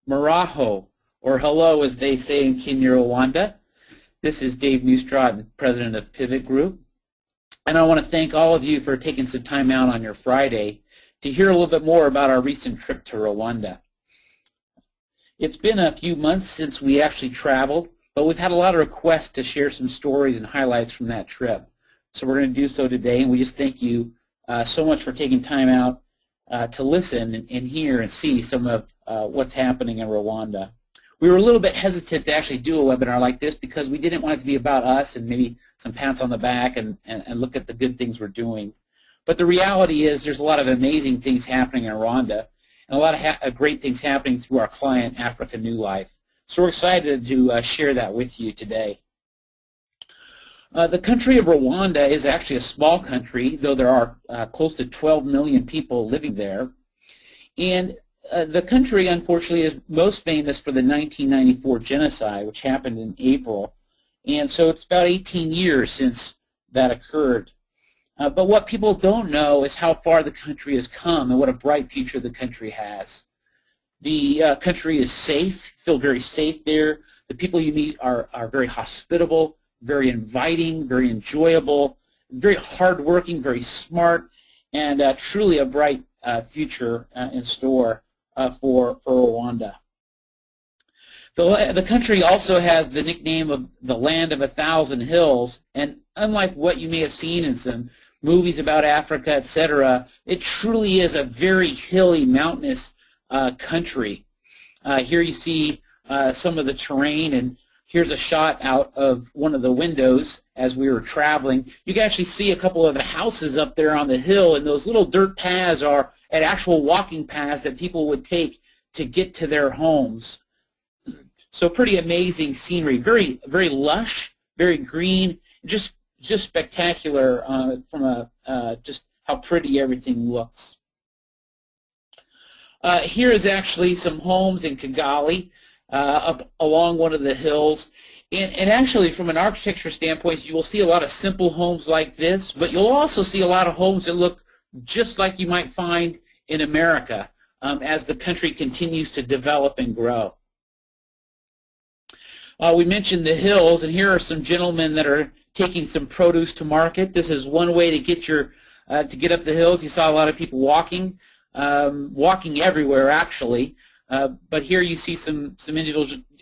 Muraho, or hello as they say in Rwanda. This is Dave Neustrad, President of Pivot Group. And I want to thank all of you for taking some time out on your Friday to hear a little bit more about our recent trip to Rwanda. It's been a few months since we actually traveled, but we've had a lot of requests to share some stories and highlights from that trip. So we're going to do so today, and we just thank you so much for taking time out to listen and hear and see some of what's happening in Rwanda. We were a little bit hesitant to actually do a webinar like this because we didn't want it to be about us and maybe some pats on the back and look at the good things we're doing. But the reality is there's a lot of amazing things happening in Rwanda and a lot of great things happening through our client, Africa New Life. So we're excited to share that with you today. The country of Rwanda is actually a small country, though there are close to 12 million people living there. And the country, unfortunately, is most famous for the 1994 genocide, which happened in April. And so it's about 18 years since that occurred. But what people don't know is how far the country has come and what a bright future the country has. The country is safe, feel very safe there. The people you meet are very hospitable, very inviting, very enjoyable, very hardworking, very smart, and truly a bright future in store for Rwanda. The country also has the nickname of the land of 1,000 hills, and unlike what you may have seen in some movies about Africa, etc., it truly is a very hilly, mountainous country. Here you see some of the terrain, and here's a shot out of one of the windows as we were traveling. You can actually see a couple of the houses up there on the hill, and those little dirt paths are actual walking paths that people would take to get to their homes. So pretty amazing scenery, very, very lush, very green, just spectacular from just how pretty everything looks. Here is actually some homes in Kigali up along one of the hills. And actually, from an architecture standpoint, you will see a lot of simple homes like this, but you'll also see a lot of homes that look just like you might find in America as the country continues to develop and grow. We mentioned the hills, and here are some gentlemen that are taking some produce to market. This is one way to get to get up the hills. You saw a lot of people walking everywhere actually, but here you see some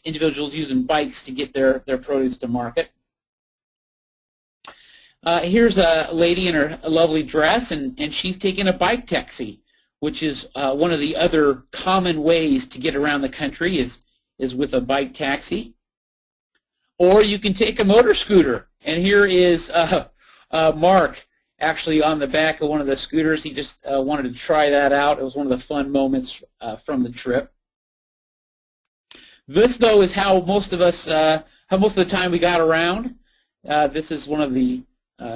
individuals using bikes to get their produce to market. Here's a lady in her lovely dress, and she's taking a bike taxi, which is one of the other common ways to get around the country is with a bike taxi. Or you can take a motor scooter, and here is Mark actually on the back of one of the scooters. He just wanted to try that out. It was one of the fun moments from the trip. This, though, is how most of the time we got around. This is one of the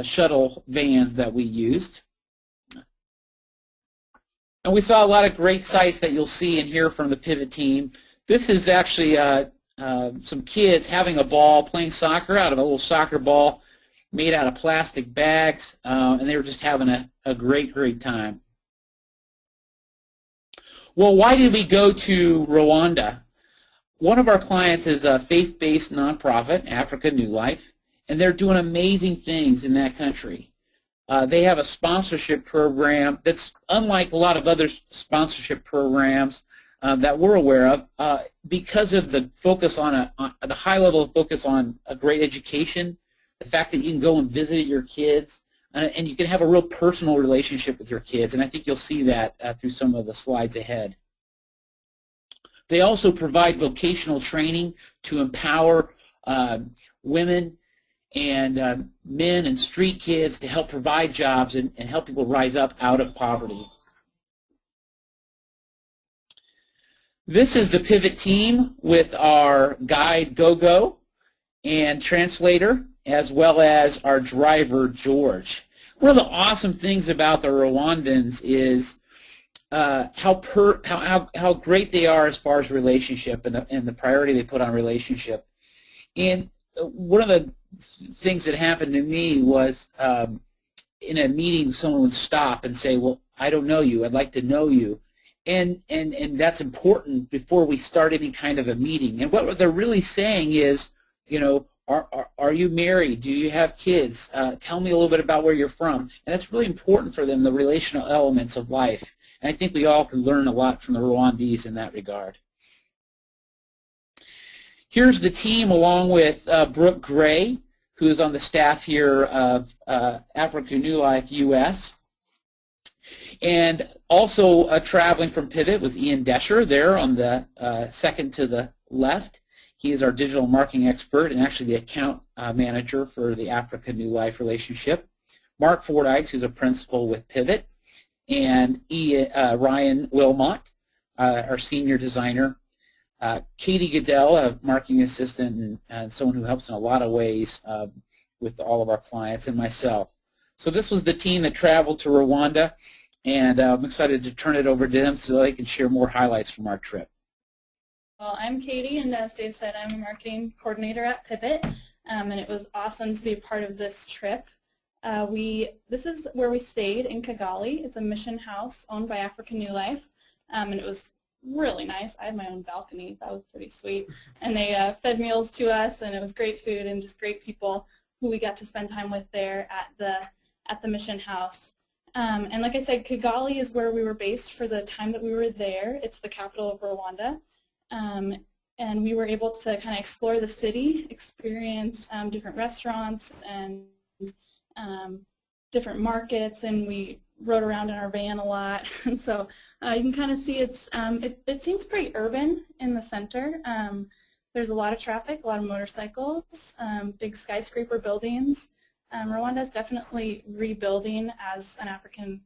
shuttle vans that we used. And we saw a lot of great sights that you'll see and hear from the Pivot team. This is actually some kids having a ball, playing soccer out of a little soccer ball made out of plastic bags, and they were just having a great, great time. Well, why did we go to Rwanda? One of our clients is a faith-based nonprofit, Africa New Life, and they're doing amazing things in that country. They have a sponsorship program that's unlike a lot of other sponsorship programs that we're aware of because of the focus on the high level of focus on a great education, the fact that you can go and visit your kids, and you can have a real personal relationship with your kids, and I think you'll see that through some of the slides ahead. They also provide vocational training to empower women and men and street kids to help provide jobs and help people rise up out of poverty. This is the Pivot team with our guide, Gogo, and translator, as well as our driver, George. One of the awesome things about the Rwandans is how great they are as far as relationship and the priority they put on relationship. And one of the things that happened to me was in a meeting, someone would stop and say, well, I don't know you. I'd like to know you. and that's important before we start any kind of a meeting. And what they're really saying is, you know, are you married? Do you have kids? Tell me a little bit about where you're from. And that's really important for them, the relational elements of life. And I think we all can learn a lot from the Rwandese in that regard. Here's the team along with Brooke Gray, who is on the staff here of Africa New Life US. And also traveling from Pivot was Ian Desher there on the second to the left. He is our digital marketing expert and actually the account manager for the Africa New Life relationship. Mark Fordyce, who's a principal with Pivot, and Ryan Wilmot, our senior designer. Katie Goodell, a marketing assistant and someone who helps in a lot of ways with all of our clients, and myself. So this was the team that traveled to Rwanda, and I'm excited to turn it over to them so they can share more highlights from our trip. Well, I'm Katie, and as Dave said, I'm a marketing coordinator at Pivot, and it was awesome to be a part of this trip. This is where we stayed in Kigali. It's a mission house owned by Africa New Life, and it was really nice. I had my own balcony. That was pretty sweet. And they fed meals to us, and it was great food and just great people who we got to spend time with there at the mission house. And like I said, Kigali is where we were based for the time that we were there. It's the capital of Rwanda. And we were able to kind of explore the city, experience different restaurants and different markets, and we rode around in our van a lot. And so you can kind of see it seems pretty urban in the center. There's a lot of traffic, a lot of motorcycles, big skyscraper buildings. Rwanda is definitely rebuilding as an African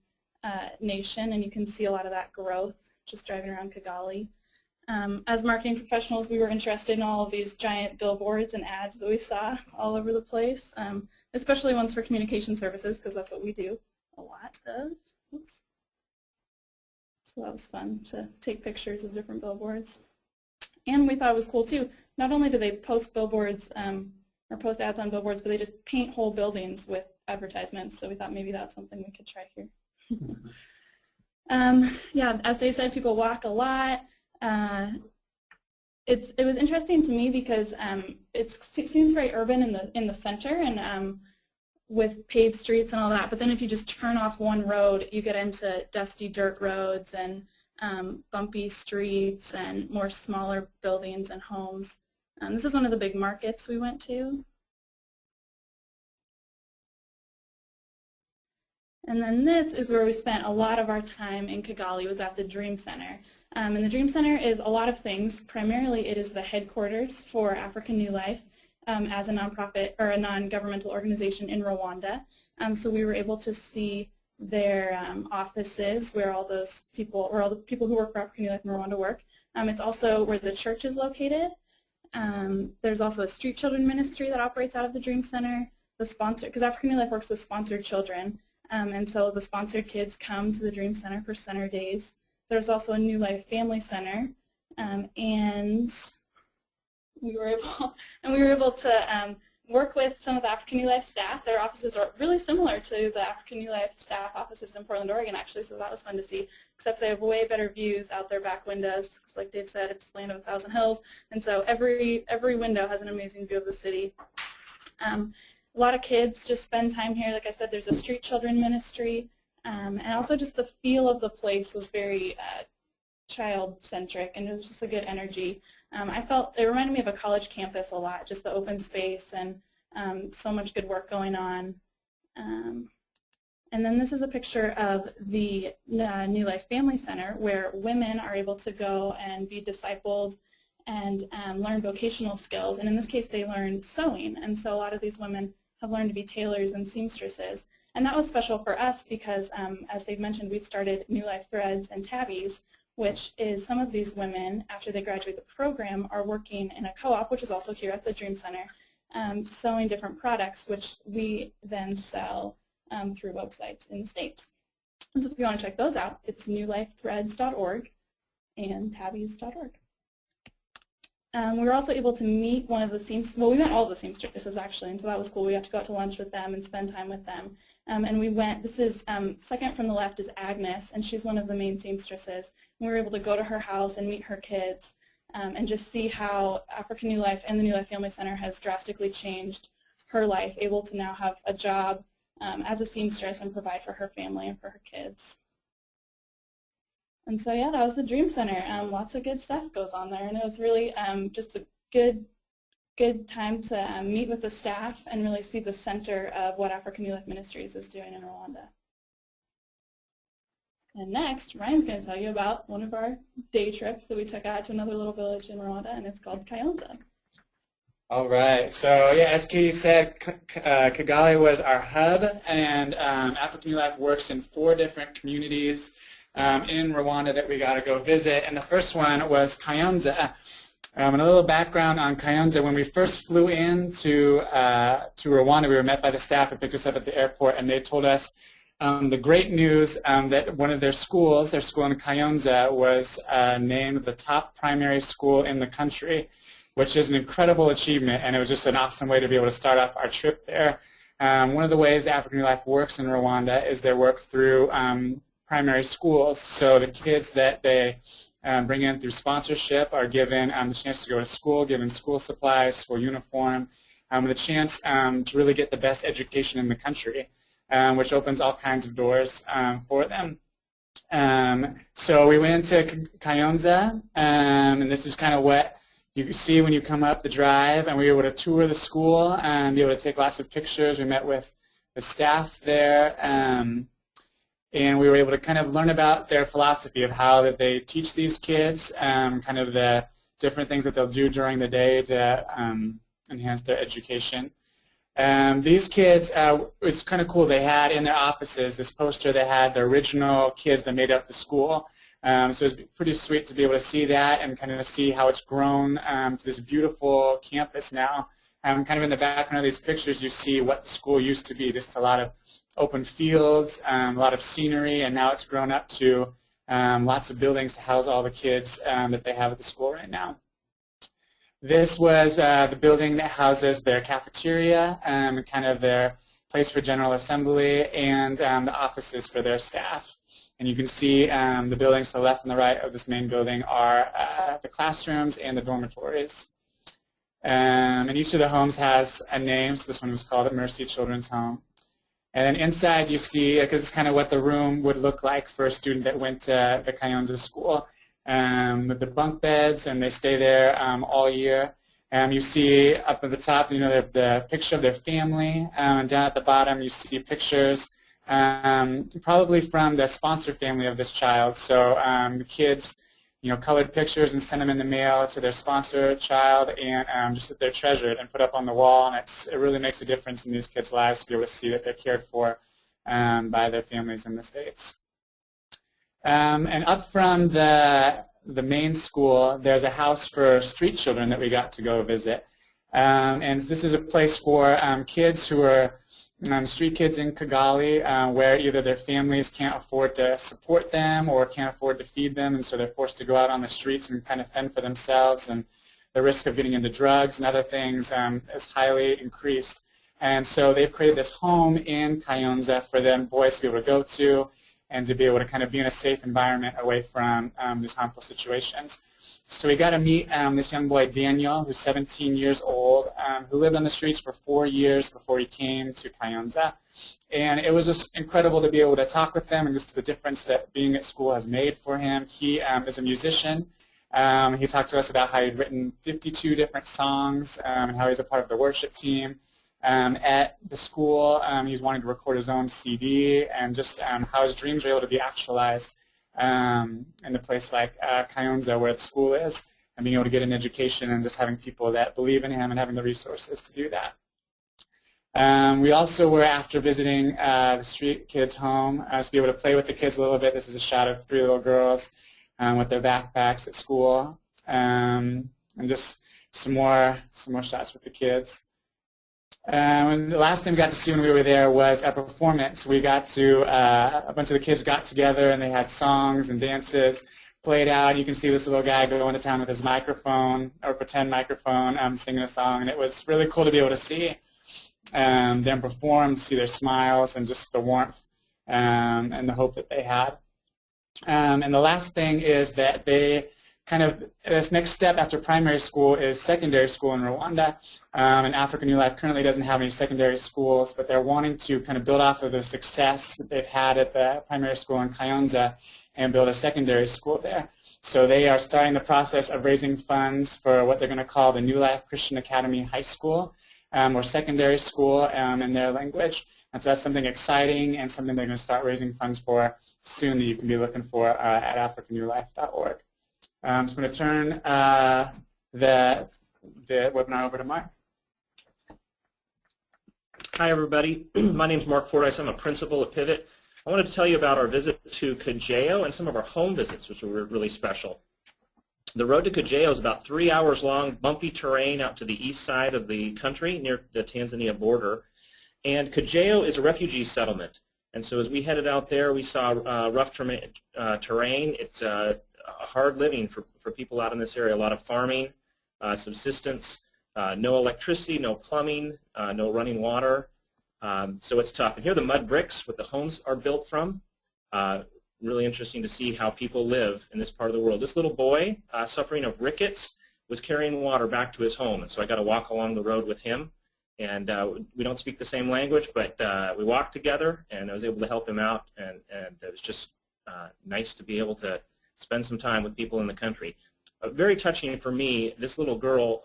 nation, and you can see a lot of that growth just driving around Kigali. As marketing professionals, we were interested in all of these giant billboards and ads that we saw all over the place, especially ones for communication services, because that's what we do a lot of. Oops. So that was fun to take pictures of different billboards. And we thought it was cool too. Not only do they post billboards or post ads on billboards, but they just paint whole buildings with advertisements. So we thought maybe that's something we could try here. Yeah, as Dave said, people walk a lot. It was interesting to me because it seems very urban in the center and with paved streets and all that. But then if you just turn off one road, you get into dusty dirt roads and bumpy streets and more smaller buildings and homes. This is one of the big markets we went to. And then this is where we spent a lot of our time in Kigali, was at the Dream Center. And the Dream Center is a lot of things. Primarily it is the headquarters for Africa New Life as a nonprofit or a non-governmental organization in Rwanda. So we were able to see their offices where all those people, or all the people who work for Africa New Life in Rwanda work. It's also where the church is located. There's also a street children ministry that operates out of the Dream Center. The sponsor, because Africa New Life works with sponsored children. And so the sponsored kids come to the Dream Center for center days. There's also a New Life Family Center, and we were able to work with some of the African New Life staff. Their offices are really similar to the African New Life staff offices in Portland, Oregon, actually, so that was fun to see, except they have way better views out their back windows, because like Dave said, it's the land of a thousand hills, and so every window has an amazing view of the city. A lot of kids just spend time here. Like I said, there's a street children ministry, and also just the feel of the place was very child-centric, and it was just a good energy. I felt it reminded me of a college campus a lot, just the open space and so much good work going on. And then this is a picture of the New Life Family Center, where women are able to go and be discipled and learn vocational skills. And in this case, they learn sewing. And so a lot of these women have learned to be tailors and seamstresses. And that was special for us because, as they've mentioned, we've started New Life Threads and Tabbies, which is some of these women, after they graduate the program, are working in a co-op, which is also here at the Dream Center, sewing different products, which we then sell through websites in the States. And so if you want to check those out, it's newlifethreads.org and tabbies.org. We were also able to meet one of the seamstresses. Well, we met all the seamstresses actually, and so that was cool. We got to go out to lunch with them and spend time with them. And we went, this is, second from the left is Agnes, and she's one of the main seamstresses. And we were able to go to her house and meet her kids and just see how African New Life and the New Life Family Center has drastically changed her life, able to now have a job as a seamstress and provide for her family and for her kids. And so yeah, that was the Dream Center. Lots of good stuff goes on there, and it was really just a good time to meet with the staff and really see the center of what African New Life Ministries is doing in Rwanda. And next, Ryan's going to tell you about one of our day trips that we took out to another little village in Rwanda, and it's called Kayonza. All right. So yeah, as Katie said, Kigali was our hub, and African New Life works in 4 different communities in Rwanda that we got to go visit. And the first one was Kayonza. And a little background on Kayonza. When we first flew in to Rwanda, we were met by the staff who picked us up at the airport, and they told us the great news that one of their school in Kayonza, was named the top primary school in the country, which is an incredible achievement, and it was just an awesome way to be able to start off our trip there. One of the ways African New Life works in Rwanda is they work through primary schools. So the kids that they bring in through sponsorship are given the chance to go to school, given school supplies, school uniform, the chance to really get the best education in the country, which opens all kinds of doors for them. So we went into Kayonza, and this is kind of what you can see when you come up the drive, and we were able to tour the school and be able to take lots of pictures. We met with the staff there, and we were able to kind of learn about their philosophy of how that they teach these kids, kind of the different things that they'll do during the day to enhance their education. These kids, it's kind of cool, they had in their offices this poster that had the original kids that made up the school. So it was pretty sweet to be able to see that and kind of see how it's grown to this beautiful campus now. Kind of in the background of these pictures, you see what the school used to be, just a lot of open fields, a lot of scenery, and now it's grown up to lots of buildings to house all the kids that they have at the school right now. This was the building that houses their cafeteria, kind of their place for general assembly, and the offices for their staff. And you can see the buildings to the left and the right of this main building are the classrooms and the dormitories. And each of the homes has a name, so this one was called a Mercy Children's Home. And then inside you see, because it's kind of what the room would look like for a student that went to the Kayonza school, with the bunk beds, and they stay there all year. You see up at the top, you know, they have the picture of their family, and down at the bottom you see pictures probably from the sponsor family of this child. So the kids, you know, colored pictures and send them in the mail to their sponsor child, and just that they're treasured and put up on the wall. And it really makes a difference in these kids' lives to be able to see that they're cared for by their families in the States. And up from the main school, there's a house for street children that we got to go visit. And this is a place for kids who are street kids in Kigali, where either their families can't afford to support them or can't afford to feed them, and so they're forced to go out on the streets and kind of fend for themselves, and the risk of getting into drugs and other things is highly increased. And so they've created this home in Kayonza for them boys to be able to go to and to be able to kind of be in a safe environment away from these harmful situations. So we got to meet this young boy, Daniel, who's 17 years old, who lived on the streets for 4 years before he came to Kayonza. And it was just incredible to be able to talk with him and just the difference that being at school has made for him. He is a musician. He talked to us about how he'd written 52 different songs and how he's a part of the worship team. At the school, he's wanting to record his own CD, and just how his dreams are able to be actualized in a place like Kayonza, where the school is, and being able to get an education and just having people that believe in him and having the resources to do that. We also were, after visiting the street kids' home, to be able to play with the kids a little bit. This is a shot of 3 little girls with their backpacks at school, and just some more shots with the kids. And the last thing we got to see when we were there was a performance. We got to, a bunch of the kids got together and they had songs and dances played out. You can see this little guy go into town with his microphone, or pretend microphone, singing a song, and it was really cool to be able to see them perform, to see their smiles and just the warmth and the hope that they had. And the last thing is that they kind of, this next step after primary school is secondary school in Rwanda. And African New Life currently doesn't have any secondary schools, but they're wanting to kind of build off of the success that they've had at the primary school in Kayonza and build a secondary school there. So they are starting the process of raising funds for what they're going to call the New Life Christian Academy High School, or secondary school in their language. And so that's something exciting and something they're going to start raising funds for soon that you can be looking for at africannewlife.org. So I'm going to turn the webinar over to Mark. Hi, everybody. My name is Mark Fordyce. I'm a principal at Pivot. I wanted to tell you about our visit to Kageyo and some of our home visits, which were really special. The road to Kageyo is about 3 hours long, bumpy terrain out to the east side of the country near the Tanzania border. And Kageyo is a refugee settlement. And so as we headed out there, we saw rough terrain. It's hard living for people out in this area, a lot of farming, subsistence, no electricity, no plumbing, no running water. So it's tough. And here are the mud bricks, what the homes are built from. Really interesting to see how people live in this part of the world. This little boy, suffering of rickets, was carrying water back to his home. And so I got to walk along the road with him. And we don't speak the same language, but we walked together, and I was able to help him out. And it was just nice to be able to spend some time with people in the country. Very touching for me, this little girl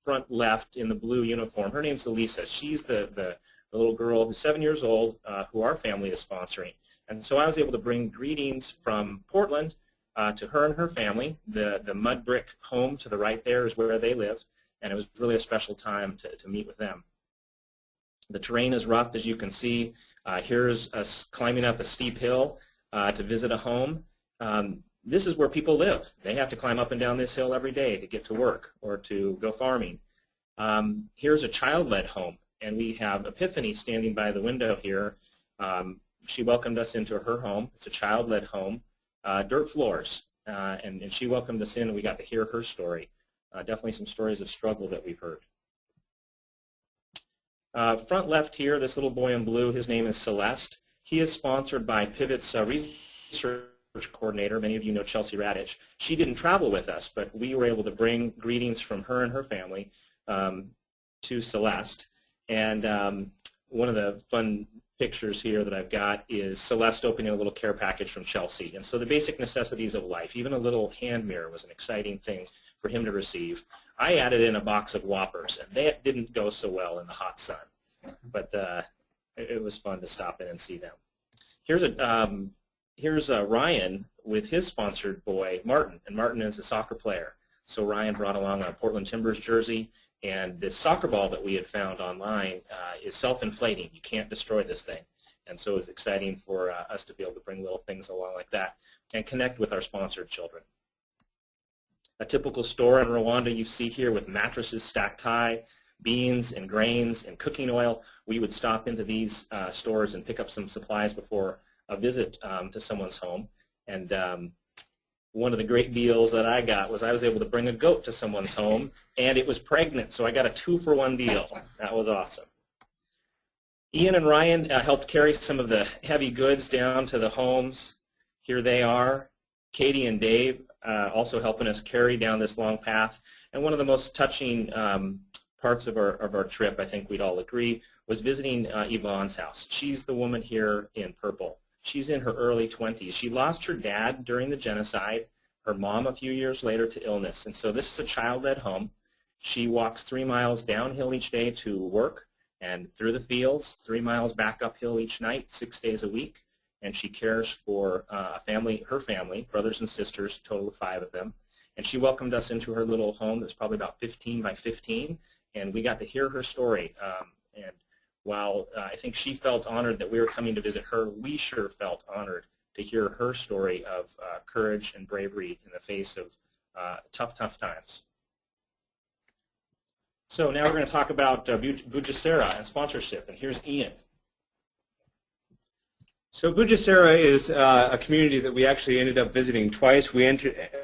front left in the blue uniform, her name's Elisa. She's the little girl who's 7 years old who our family is sponsoring. And so I was able to bring greetings from Portland to her and her family. The mud brick home to the right there is where they live, and it was really a special time to meet with them. The terrain is rough, as you can see. Here's us climbing up a steep hill to visit a home. This is where people live. They have to climb up and down this hill every day to get to work or to go farming. Here's a child-led home, and we have Epiphany standing by the window here. She welcomed us into her home. It's a child-led home, dirt floors, and she welcomed us in, and we got to hear her story. Definitely some stories of struggle that we've heard. Front left here, this little boy in blue, his name is Celeste. He is sponsored by Pivot's research coordinator. Many of you know Chelsea Radich. She didn't travel with us, but we were able to bring greetings from her and her family to Celeste. And one of the fun pictures here that I've got is Celeste opening a little care package from Chelsea. And so the basic necessities of life, even a little hand mirror was an exciting thing for him to receive. I added in a box of Whoppers, and that didn't go so well in the hot sun. But it was fun to stop in and see them. Here's Ryan with his sponsored boy, Martin, and Martin is a soccer player. So Ryan brought along a Portland Timbers jersey, and this soccer ball that we had found online is self-inflating. You can't destroy this thing. And so it was exciting for us to be able to bring little things along like that and connect with our sponsored children. A typical store in Rwanda you see here with mattresses stacked high, beans and grains and cooking oil. We would stop into these stores and pick up some supplies before a visit to someone's home. And one of the great deals that I got was I was able to bring a goat to someone's home, and it was pregnant, so I got a 2-for-1 deal. That was awesome. Ian and Ryan helped carry some of the heavy goods down to the homes. Here they are. Katie and Dave also helping us carry down this long path. And one of the most touching parts of our trip, I think we'd all agree, was visiting Yvonne's house. She's the woman here in purple. She's in her early 20s. She lost her dad during the genocide, her mom a few years later to illness. And so this is a child-led home. She walks 3 miles downhill each day to work and through the fields, 3 miles back uphill each night, 6 days a week. And she cares for her family, brothers and sisters, a total of 5 of them. And she welcomed us into her little home that's probably about 15 by 15. And we got to hear her story. And while I think she felt honored that we were coming to visit her, we sure felt honored to hear her story of courage and bravery in the face of tough times. So now we're going to talk about Bugesera and sponsorship, and here's Ian. So Bugesera is a community that we actually ended up visiting twice. We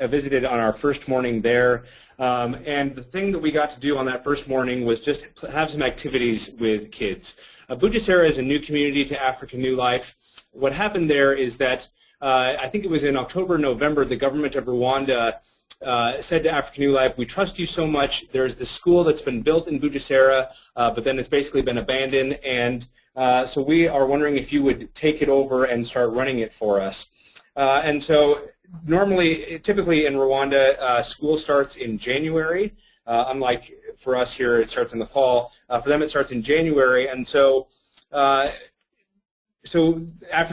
visited on our first morning there, and the thing that we got to do on that first morning was just have some activities with kids. Bugesera is a new community to African New Life. What happened there is that I think it was in October, November, the government of Rwanda said to African New Life, we trust you so much. There's this school that's been built in Bugesera, but then it's basically been abandoned, and so we are wondering if you would take it over and start running it for us. And so normally, typically in Rwanda, school starts in January. Unlike for us here, it starts in the fall. For them, it starts in January, and so African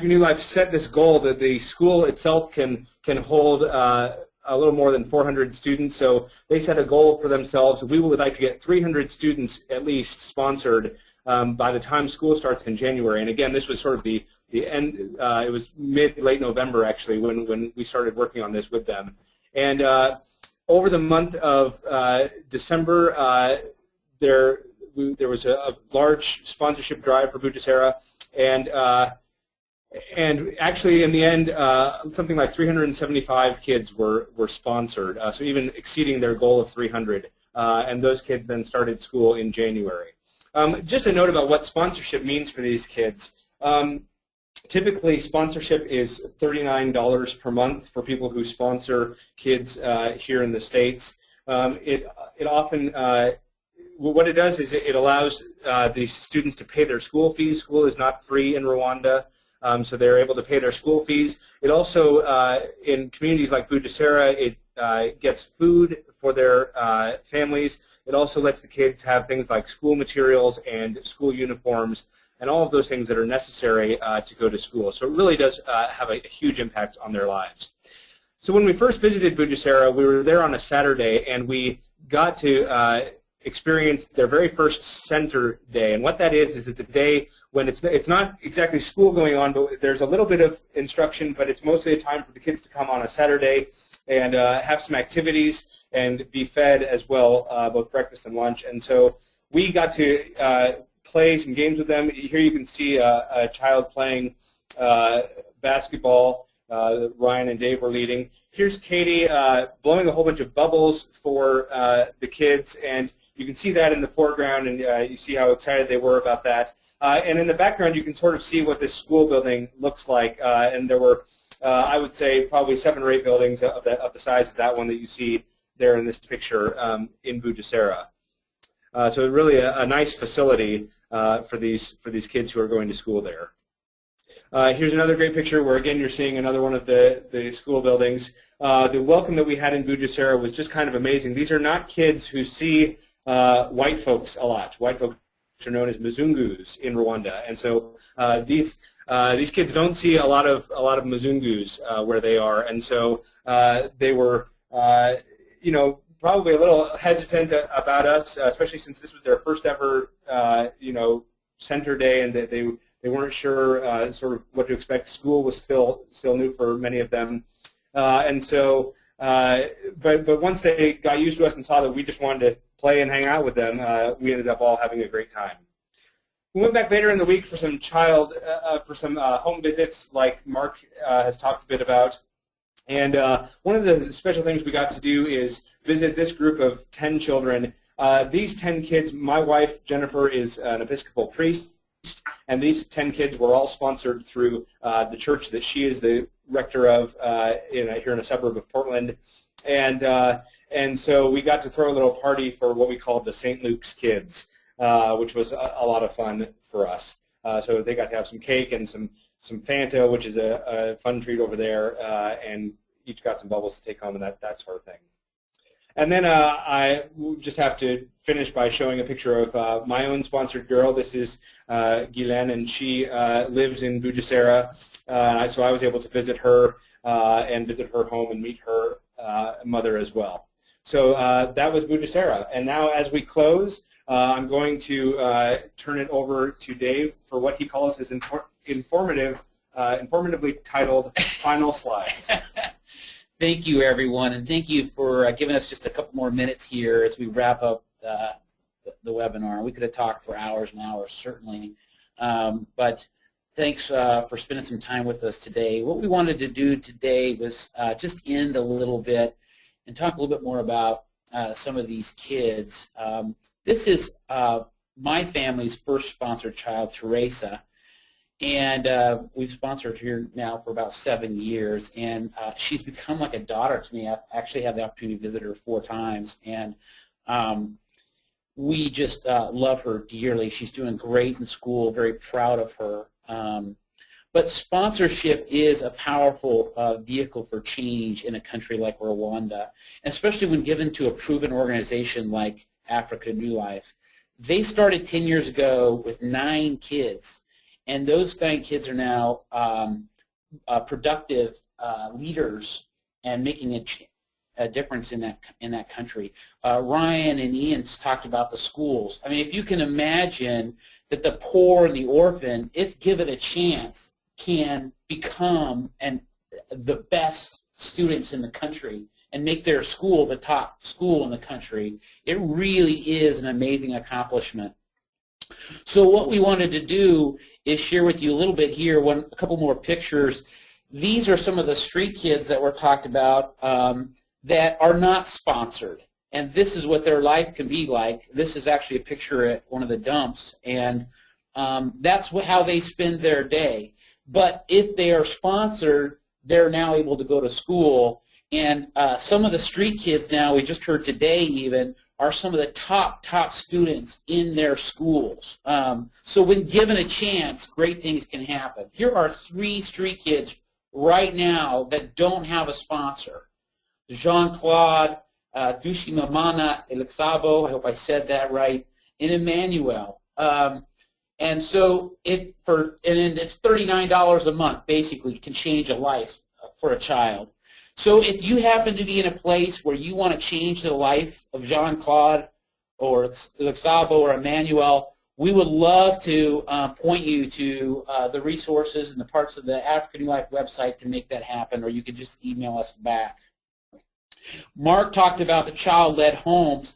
New Life set this goal that the school itself can hold a little more than 400 students. So they set a goal for themselves. We would like to get 300 students at least sponsored by the time school starts in January. And again, this was sort of the end. It was late November actually when we started working on this with them. And over the month of December, there was a large sponsorship drive for Bugesera, and actually, in the end, something like 375 kids were sponsored, so even exceeding their goal of 300. And those kids then started school in January. Just a note about what sponsorship means for these kids. Typically, sponsorship is $39 per month for people who sponsor kids here in the States. It often what it does is it allows these students to pay their school fees. School is not free in Rwanda. So they're able to pay their school fees. It also, in communities like Bugesera, it gets food for their families. It also lets the kids have things like school materials and school uniforms and all of those things that are necessary to go to school. So it really does have a huge impact on their lives. So when we first visited Bugesera, we were there on a Saturday, and we got to experience their very first center day. And what that is it's a day when it's not exactly school going on, but there's a little bit of instruction, but it's mostly a time for the kids to come on a Saturday and have some activities and be fed as well, both breakfast and lunch. And so we got to play some games with them. Here you can see a child playing basketball. Ryan and Dave were leading. Here's Katie blowing a whole bunch of bubbles for the kids, and you can see that in the foreground, and you see how excited they were about that. And in the background, you can sort of see what this school building looks like. And there were, I would say, probably 7 or 8 buildings of the size of that one that you see there in this picture in Bugesera. So really a nice facility for these kids who are going to school there. Here's another great picture where, again, you're seeing another one of the school buildings. The welcome that we had in Bugesera was just kind of amazing. These are not kids who see white folks a lot. White folks are known as Mzungus in Rwanda, and so these kids don't see a lot of Mzungus where they are, and so they were, you know, probably a little hesitant about us, especially since this was their first ever, you know, center day, and they weren't sure sort of what to expect. School was still new for many of them, and so but once they got used to us and saw that we just wanted to play and hang out with them, we ended up all having a great time. We went back later in the week for some home visits, like Mark has talked a bit about. And one of the special things we got to do is visit this group of 10 children. These 10 kids, my wife, Jennifer, is an Episcopal priest, and these 10 kids were all sponsored through the church that she is the rector of here in a suburb of Portland. And so we got to throw a little party for what we called the St. Luke's Kids, which was a lot of fun for us. So they got to have some cake and some Fanta, which is a fun treat over there, and each got some bubbles to take home and that sort of thing. And then I just have to finish by showing a picture of my own sponsored girl. This is Guylaine, and she lives in Bugesera, so I was able to visit her and visit her home and meet her mother as well. So that was Bugesera. And now as we close, I'm going to turn it over to Dave for what he calls his informatively titled Final Slides. Thank you, everyone, and thank you for giving us just a couple more minutes here as we wrap up the webinar. We could have talked for hours and hours, certainly, but Thanks for spending some time with us today. What we wanted to do today was just end a little bit and talk a little bit more about some of these kids. This is my family's first sponsored child, Teresa, and we've sponsored her now for about 7 years, and she's become like a daughter to me. I've actually had the opportunity to visit her 4 times, and we just love her dearly. She's doing great in school, very proud of her. But sponsorship is a powerful vehicle for change in a country like Rwanda, especially when given to a proven organization like Africa New Life. They started 10 years ago with 9 kids, and those 9 kids are now productive leaders and making a difference in that country. Ryan and Ian's talked about the schools. I mean, if you can imagine that the poor and the orphan, if given a chance, can become the best students in the country and make their school the top school in the country, it really is an amazing accomplishment. So what we wanted to do is share with you a little bit here, a couple more pictures. These are some of the street kids that were talked about that are not sponsored. And this is what their life can be like. This is actually a picture at one of the dumps, and that's how they spend their day. But if they are sponsored, they're now able to go to school. And some of the street kids now, we just heard today even, are some of the top students in their schools. So when given a chance, great things can happen. Here are 3 street kids right now that don't have a sponsor. Jean-Claude, Dushimamana Elixabo, I hope I said that right, and Emmanuel. And so it's $39 a month, basically, can change a life for a child. So if you happen to be in a place where you want to change the life of Jean-Claude or Elixabo or Emmanuel, we would love to point you to the resources and the parts of the Africa New Life website to make that happen, or you could just email us back. Mark talked about the child-led homes.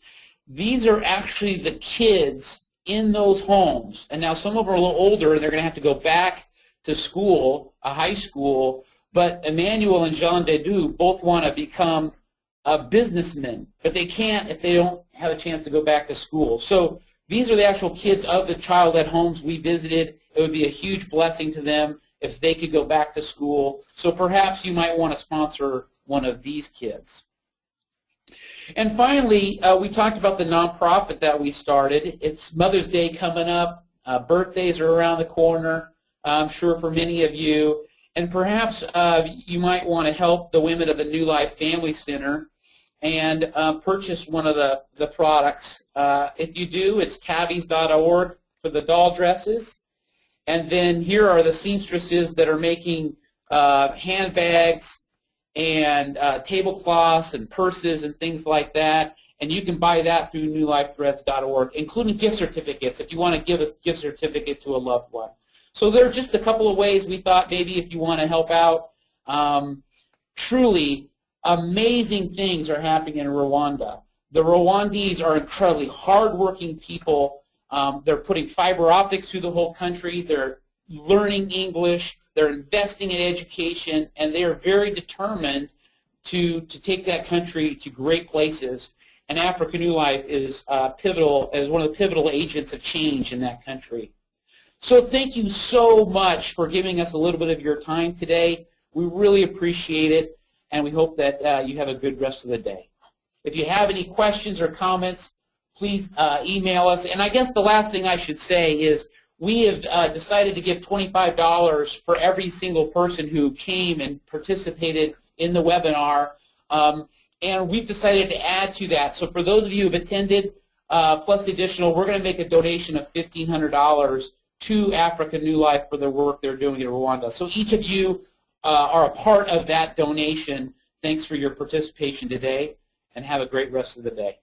These are actually the kids in those homes. And now some of them are a little older, and they're going to have to go back to school, a high school. But Emmanuel and Jean Dedu both want to become businessmen, but they can't if they don't have a chance to go back to school. So these are the actual kids of the child-led homes we visited. It would be a huge blessing to them if they could go back to school. So perhaps you might want to sponsor one of these kids. And finally, we talked about the nonprofit that we started. It's Mother's Day coming up. Birthdays are around the corner, I'm sure, for many of you. And perhaps you might want to help the women of the New Life Family Center and purchase one of the products. If you do, it's tabbies.org for the doll dresses. And then here are the seamstresses that are making handbags and tablecloths and purses and things like that. And you can buy that through newlifethreads.org, including gift certificates if you want to give a gift certificate to a loved one. So there are just a couple of ways we thought maybe if you want to help out. Truly amazing things are happening in Rwanda. The Rwandese are incredibly hardworking people. They're putting fiber optics through the whole country. They're learning English. They're investing in education, and they are very determined to take that country to great places. And Africa New Life is pivotal, as one of the pivotal agents of change in that country. So thank you so much for giving us a little bit of your time today. We really appreciate it, and we hope that you have a good rest of the day. If you have any questions or comments, please email us. And I guess the last thing I should say is we have decided to give $25 for every single person who came and participated in the webinar, and we've decided to add to that. So for those of you who have attended, plus the additional, we're going to make a donation of $1,500 to Africa New Life for the work they're doing in Rwanda. So each of you are a part of that donation. Thanks for your participation today, and have a great rest of the day.